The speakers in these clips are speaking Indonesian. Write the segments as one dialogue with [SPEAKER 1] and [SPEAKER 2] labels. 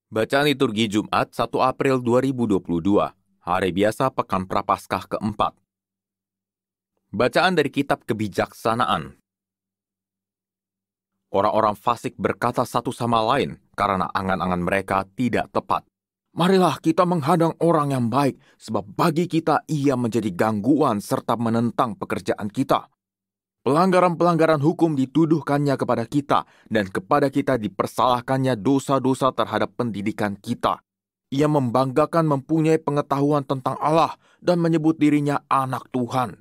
[SPEAKER 1] Bacaan liturgi Jumat 1 April 2022, hari biasa Pekan Prapaskah keempat. Bacaan dari Kitab Kebijaksanaan. Orang-orang fasik berkata satu sama lain karena angan-angan mereka tidak tepat. Marilah kita menghadang orang yang baik, sebab bagi kita ia menjadi gangguan serta menentang pekerjaan kita. Pelanggaran-pelanggaran hukum dituduhkannya kepada kita, dan kepada kita dipersalahkannya dosa-dosa terhadap pendidikan kita. Ia membanggakan mempunyai pengetahuan tentang Allah dan menyebut dirinya anak Tuhan.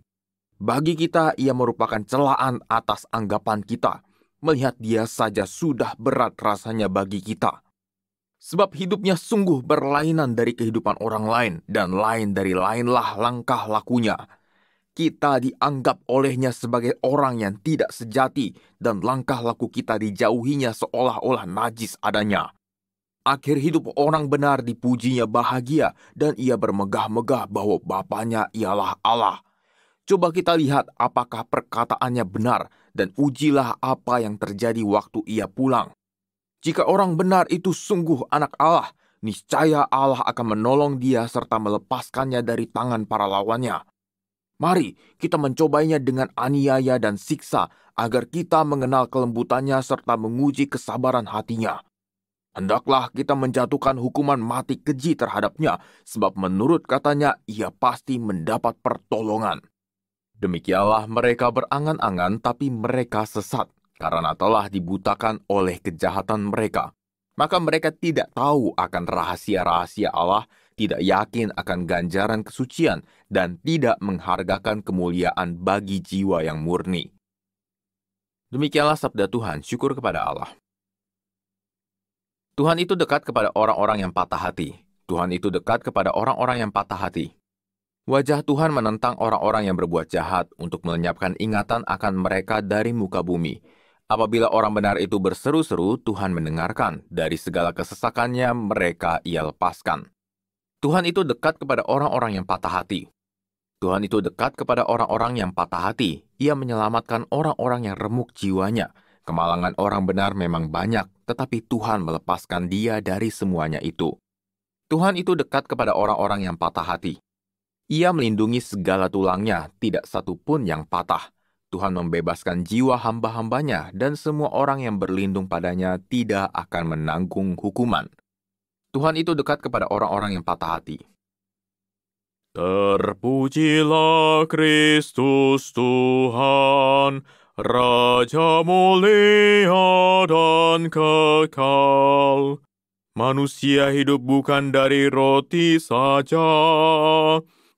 [SPEAKER 1] Bagi kita, ia merupakan celaan atas anggapan kita. Melihat dia saja sudah berat rasanya bagi kita. Sebab hidupnya sungguh berlainan dari kehidupan orang lain, dan lain dari lainlah langkah lakunya. Kita dianggap olehnya sebagai orang yang tidak sejati, dan langkah laku kita dijauhinya seolah-olah najis adanya. Akhir hidup orang benar dipujinya bahagia, dan ia bermegah-megah bahwa Bapanya ialah Allah. Coba kita lihat apakah perkataannya benar, dan ujilah apa yang terjadi waktu ia pulang. Jika orang benar itu sungguh anak Allah, niscaya Allah akan menolong dia serta melepaskannya dari tangan para lawannya. Mari kita mencobanya dengan aniaya dan siksa, agar kita mengenal kelembutannya serta menguji kesabaran hatinya. Hendaklah kita menjatuhkan hukuman mati keji terhadapnya, sebab menurut katanya ia pasti mendapat pertolongan. Demikianlah mereka berangan-angan, tapi mereka sesat, karena telah dibutakan oleh kejahatan mereka. Maka mereka tidak tahu akan rahasia-rahasia Allah, tidak yakin akan ganjaran kesucian, dan tidak menghargakan kemuliaan bagi jiwa yang murni. Demikianlah sabda Tuhan, syukur kepada Allah. Tuhan itu dekat kepada orang-orang yang patah hati. Tuhan itu dekat kepada orang-orang yang patah hati. Wajah Tuhan menentang orang-orang yang berbuat jahat untuk melenyapkan ingatan akan mereka dari muka bumi. Apabila orang benar itu berseru-seru, Tuhan mendengarkan. Dari segala kesesakannya mereka ia lepaskan. Tuhan itu dekat kepada orang-orang yang patah hati. Tuhan itu dekat kepada orang-orang yang patah hati. Ia menyelamatkan orang-orang yang remuk jiwanya. Kemalangan orang benar memang banyak, tetapi Tuhan melepaskan dia dari semuanya itu. Tuhan itu dekat kepada orang-orang yang patah hati. Ia melindungi segala tulangnya, tidak satu pun yang patah. Tuhan membebaskan jiwa hamba-hambanya, dan semua orang yang berlindung padanya tidak akan menanggung hukuman. Tuhan itu dekat kepada orang-orang yang patah hati. Terpujilah Kristus Tuhan, Raja mulia dan kekal. Manusia hidup bukan dari roti saja,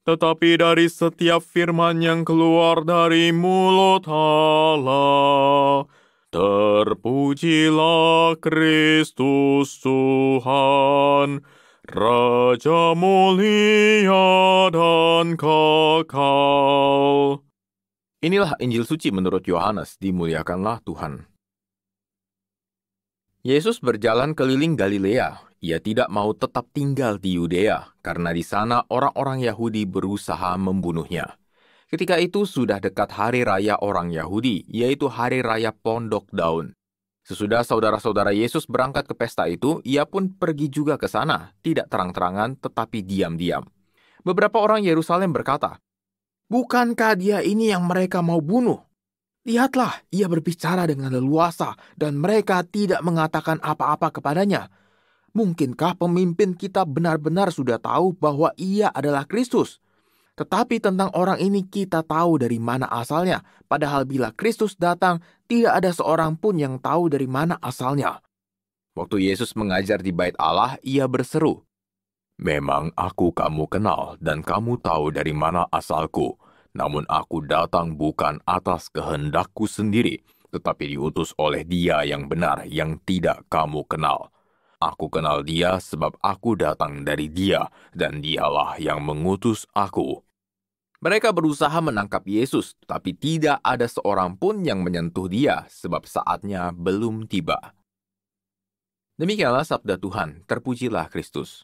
[SPEAKER 1] tetapi dari setiap firman yang keluar dari mulut Allah. Terpujilah Kristus Tuhan, Raja mulia dan kekal. Inilah Injil suci menurut Yohanes, dimuliakanlah Tuhan. Yesus berjalan keliling Galilea. Ia tidak mau tetap tinggal di Yudea, karena di sana orang-orang Yahudi berusaha membunuhnya. Ketika itu sudah dekat hari raya orang Yahudi, yaitu hari raya Pondok Daun. Sesudah saudara-saudara Yesus berangkat ke pesta itu, ia pun pergi juga ke sana, tidak terang-terangan tetapi diam-diam. Beberapa orang Yerusalem berkata, "Bukankah dia ini yang mereka mau bunuh? Lihatlah, ia berbicara dengan leluasa dan mereka tidak mengatakan apa-apa kepadanya. Mungkinkah pemimpin kita benar-benar sudah tahu bahwa ia adalah Kristus? Tetapi tentang orang ini kita tahu dari mana asalnya, padahal bila Kristus datang, tidak ada seorang pun yang tahu dari mana asalnya." Waktu Yesus mengajar di bait Allah, ia berseru, "Memang aku kamu kenal dan kamu tahu dari mana asalku. Namun aku datang bukan atas kehendakku sendiri, tetapi diutus oleh Dia yang benar yang tidak kamu kenal. Aku kenal Dia sebab aku datang dari Dia, dan Dialah yang mengutus aku." Mereka berusaha menangkap Yesus, tapi tidak ada seorang pun yang menyentuh Dia, sebab saatnya belum tiba. Demikianlah sabda Tuhan, terpujilah Kristus.